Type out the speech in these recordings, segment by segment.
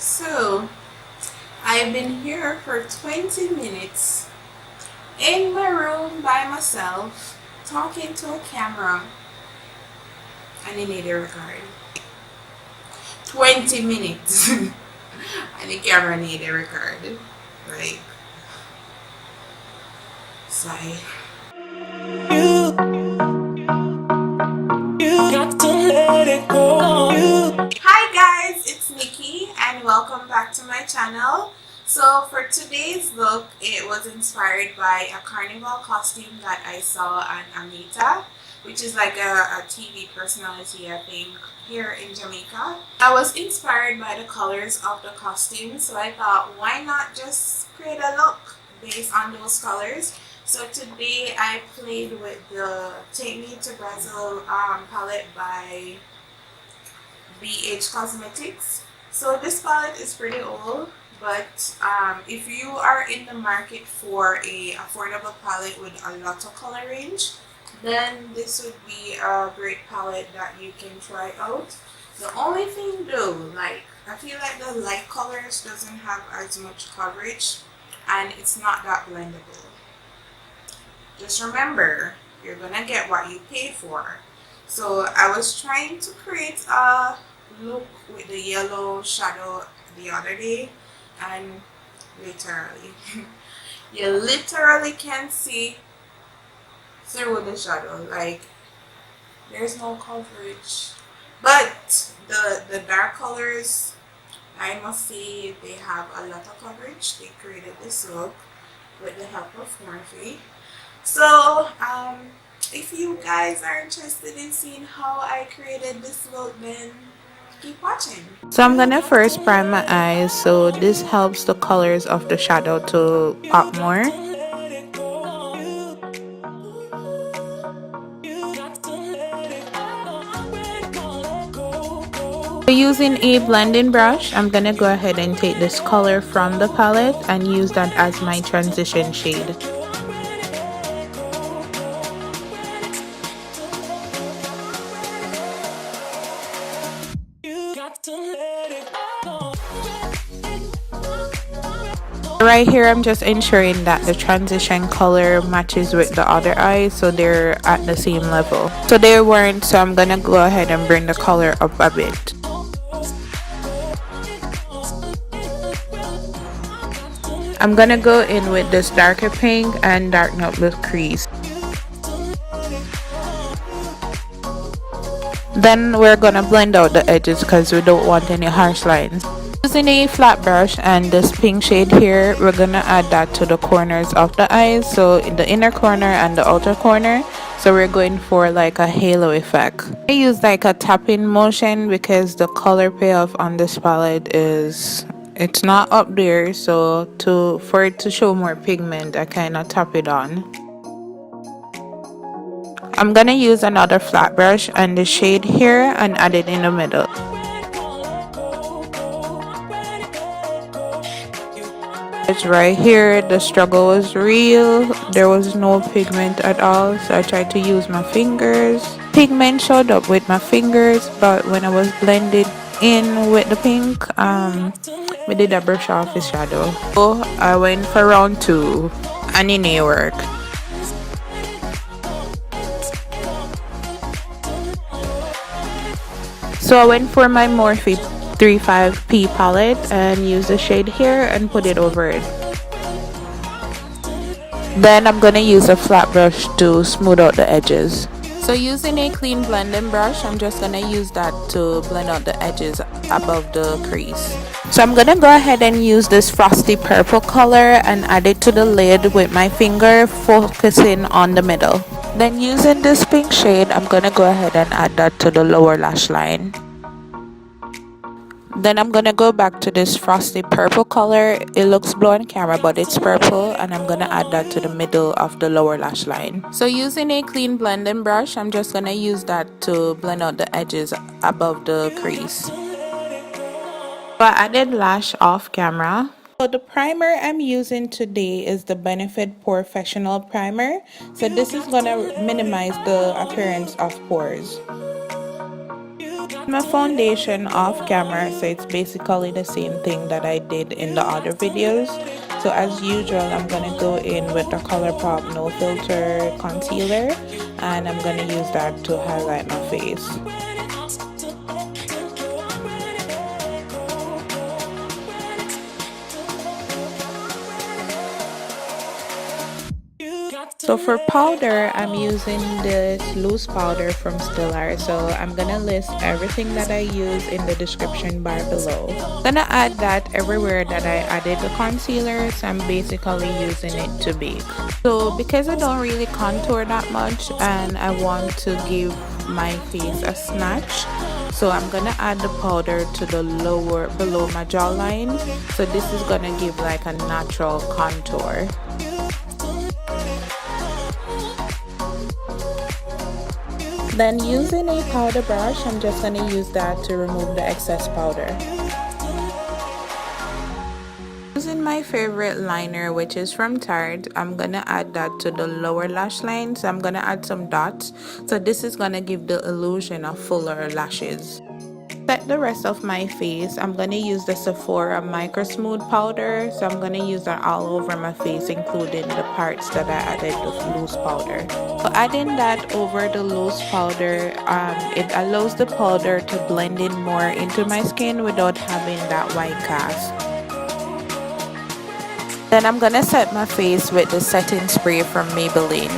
So, I've been here for 20 minutes in my room by myself talking to a camera and I need a record. 20 minutes and the camera need a record. Like, sigh. You got to let it go. Hi guys, it's Nikki and welcome back to my channel. So for today's look, it was inspired by a carnival costume that I saw on Anita, which is like a TV personality, I think, here in Jamaica. I was inspired by the colors of the costume, so I thought, why not just create a look based on those colors? So today I played with the Take Me to Brazil palette by BH Cosmetics. So this palette is pretty old, but if you are in the market for a affordable palette with a lot of color range, then this would be a great palette that you can try out. The only thing though, like, I feel like the light colors doesn't have as much coverage and it's not that blendable. Just remember, you're gonna get what you pay for. So I was trying to create a look with the yellow shadow the other day, and literally you literally can see through the shadow. Like, there's no coverage, but the dark colors, I must say, they have a lot of coverage. They created this look with the help of Morphe. So if you guys are interested in seeing how I created this look, then keep watching. So I'm gonna first prime my eyes, so this helps the colors of the shadow to pop more. So using a blending brush, I'm gonna go ahead and take this color from the palette and use that as my transition shade. Right here, I'm just ensuring that the transition color matches with the other eye, so they're at the same level. So they weren't, so I'm gonna go ahead and bring the color up a bit. I'm gonna go in with this darker pink and darken up the crease. Then we're gonna blend out the edges because we don't want any harsh lines. Using a flat brush and this pink shade here, we're gonna add that to the corners of the eyes, so in the inner corner and the outer corner. So we're going for like a halo effect. I use like a tapping motion because the color payoff on this palette is, it's not up there, so for it to show more pigment, I kind of tap it on. I'm gonna use another flat brush and the shade here and add it in the middle. It's right here, the struggle was real, there was no pigment at all, so I tried to use my fingers. Pigment showed up with my fingers, but when I was blended in with the pink, we did a brush off the shadow. So I went for round 2 and it didn't work. So I went for my Morphe 35P palette and use the shade here and put it over it. Then I'm gonna use a flat brush to smooth out the edges. So using a clean blending brush, I'm just gonna use that to blend out the edges above the crease. So I'm gonna go ahead and use this frosty purple color and add it to the lid with my finger, focusing on the middle. Then using this pink shade, I'm gonna go ahead and add that to the lower lash line. Then I'm gonna go back to this frosty purple color. It looks blue on camera, but it's purple, and I'm gonna add that to the middle of the lower lash line. So using a clean blending brush, I'm just gonna use that to blend out the edges above the crease. So I added lash off camera. So the primer I'm using today is the Benefit Professional Primer. So this is gonna minimize the appearance of pores. My foundation off camera, so it's basically the same thing that I did in the other videos. So as usual, I'm gonna go in with the ColourPop No Filter concealer, and I'm gonna use that to highlight my face. So for powder, I'm using this loose powder from Stellar. So I'm gonna list everything that I use in the description bar below. I'm gonna add that everywhere that I added the concealer, so I'm basically using it to bake. So because I don't really contour that much and I want to give my face a snatch, so I'm gonna add the powder to the lower below my jawline. So this is gonna give like a natural contour. Then using a powder brush, I'm just going to use that to remove the excess powder. Using my favorite liner, which is from Tarte, I'm going to add that to the lower lash line. So I'm going to add some dots. So this is going to give the illusion of fuller lashes. Set the rest of my face. I'm going to use the Sephora Micro Smooth powder. So I'm going to use that all over my face, including the parts that I added the loose powder. So adding that over the loose powder, it allows the powder to blend in more into my skin without having that white cast. Then I'm going to set my face with the setting spray from Maybelline.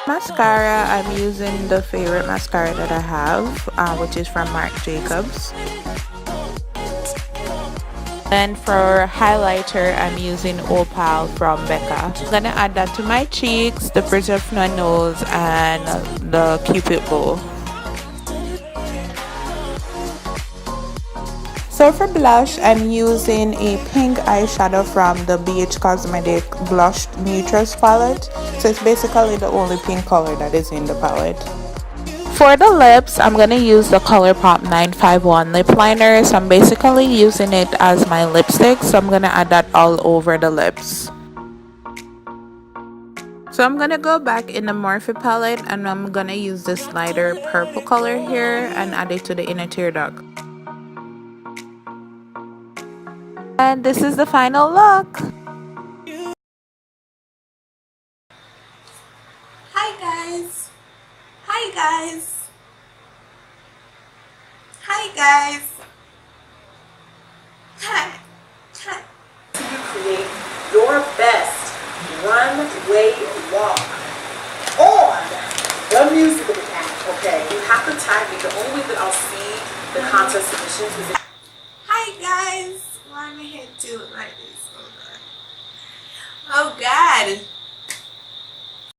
Mascara, I'm using the favorite mascara that I have, which is from Marc Jacobs. And for highlighter, I'm using Opal from Becca. I'm gonna add that to my cheeks, the bridge of my nose, and the cupid bow. So for blush, I'm using a pink eyeshadow from the BH Cosmetic Blush Neutrals palette. So it's basically the only pink color that is in the palette. For the lips, I'm going to use the ColourPop 951 lip liner. So I'm basically using it as my lipstick. So I'm going to add that all over the lips. So I'm going to go back in the Morphe palette and I'm going to use this lighter purple color here and add it to the inner tear duct. And this is the final look. Hi guys. Hi guys. Hi guys. Hi. Hi. You create your best runway walk on the musical app, okay? You have to tag me. The only way that I'll see the contest submissions is Hi guys. Why am I head to look like this? Oh god.